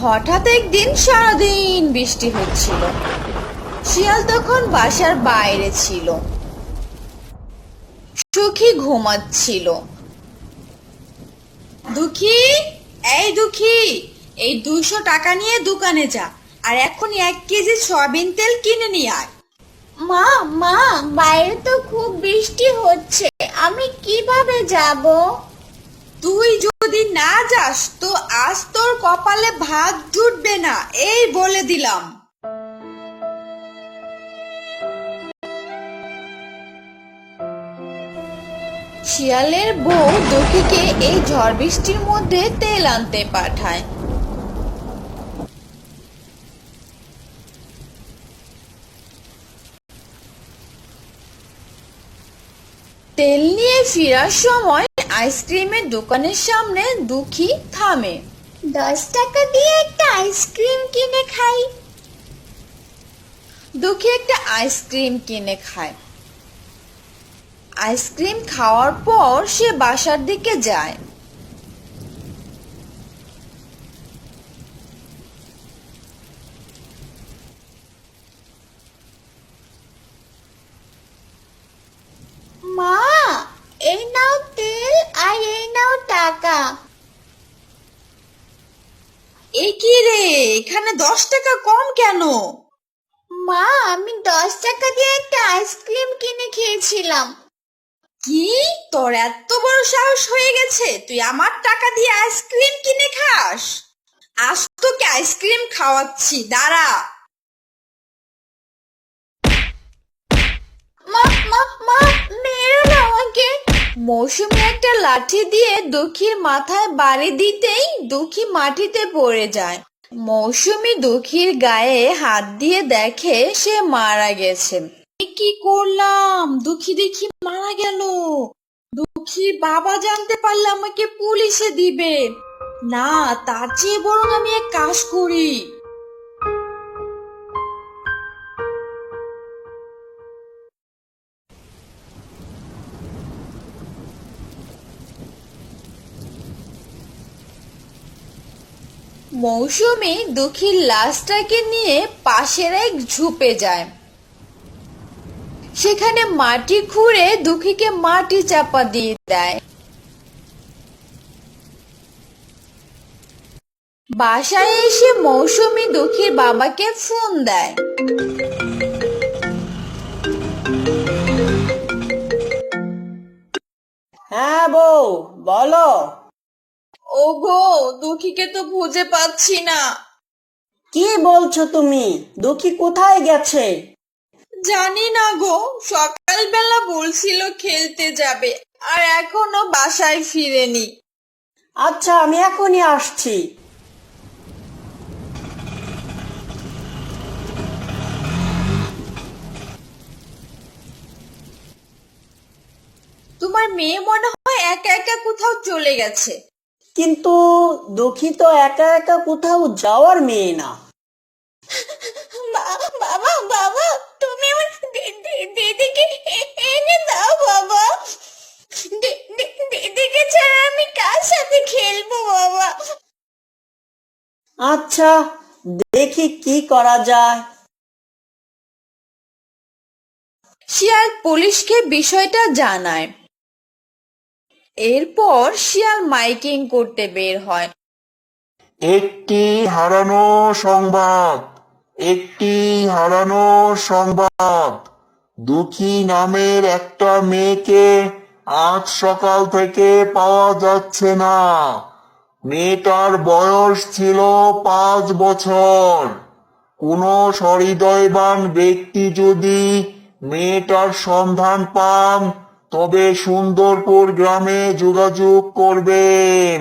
হঠাৎ একদিন সারাদিন বৃষ্টি হচ্ছিল। শিয়াল তখন বাসার বাইরে ছিল। সুখী ঘুমাচ্ছিল। দুঃখী, এই দুঃখী, এই 200 টাকা নিয়ে দোকানে যা, আর এখনই 1 কেজি সয়াবিন তেল কিনে নিয়ে আয়। মা মা, বাইরে তো খুব বৃষ্টি হচ্ছে, আমি কিভাবে যাব? তুই যদি না যাস তো আজ তোর কপালে ভাত জুটবে না, এই বলে দিলাম। শিয়ালের বউ দুঃখীকে এই ঝড় বৃষ্টির মধ্যে তেল আনতে পাঠায়। তেল নিয়ে ফেরার সময় আইসক্রিমের দোকানের সামনে দুঃখী থামে। 10 টাকা দিয়ে একটা আইসক্রিম কিনে খাই। দুঃখী একটা আইসক্রিম কিনে খায়। আইসক্রিম খাওয়ার পর সে বাসার দিকে যায়। মা, এই নাও তেল আর এই নাও টাকা। এ কি রে, এখানে 10 টাকা কম কেন? মা, আমি 10 টাকা দিয়ে একটা আইসক্রিম কিনে খেয়েছিলাম। কি, তোর এত বড় সাহস হয়ে গেছে তুই আমার টাকা দিয়ে আইসক্রিম কিনে খাস? আজ তোকে আইসক্রিম খাওয়াচ্ছি, দাঁড়া। মা মা মা, মেরো না আমাকে। মৌসুমী একটা লাঠি দিয়ে দুঃখীর মাথায় বাড়ি দিতেই দুঃখী মাটিতে পড়ে যায়। মৌসুমী দুঃখীর গায়ে হাত দিয়ে দেখে সে মারা গেছে। এ কি করলাম, দুঃখী দেখি মারা গেল। দুঃখীর বাবা জানতে পারলে আমাকে পুলিশে দিবে। না, তার চেয়ে বরং আমি এক কাজ করি। মৌসুমী দুঃখীর লাশটাকে নিয়ে পাশের এক ঝোপে যায়। সেখানে মাটি খুঁড়ে দুঃখীকে মাটি চাপা দিয়ে দেয়। বাসায় এসে মৌসুমী দুঃখীর বাবাকে ফোন দেয়। হ্যাঁ বউ, বলো। ওগো, দুঃখীকে তো খুঁজে পাচ্ছি না। কি বলছো তুমি? দুঃখী কোথায় গেছে? জানি না গো, সকালবেলা বলছিল খেলতে যাবে, আর এখনো বাসায় ফিরেনি। আচ্ছা, আমি এখনই আসছি। তোমার মেয়ে মনে হয় একা একা কোথাও চলে গেছে। কিন্তু দুঃখী তো একা একা কোথাও যাওয়ার মেয়ে না। বাবা বাবা, তুমি আমার দিদিকে এনে দাও বাবা। দিদিকে ছাড়া আমি কার সাথে খেলবো বাবা? আচ্ছা, দেখি কি করা যায়। শিয়াল পুলিশকে বিষয়টা জানায়। এরপর শিয়াল মাইকিং করতে বের হয়। একটি হারানো সংবাদ, একটি হারানো সংবাদ। দুঃখী নামের একটা মেয়েকে আজ সকাল থেকে পাওয়া যাচ্ছে না। মেয়েটার বয়স ছিল 5 বছর। কোনো সহৃদয়বান ব্যক্তি যদি মেয়েটার সন্ধান পান তবে সুন্দরপুর গ্রামে যোগাযোগ করবেন।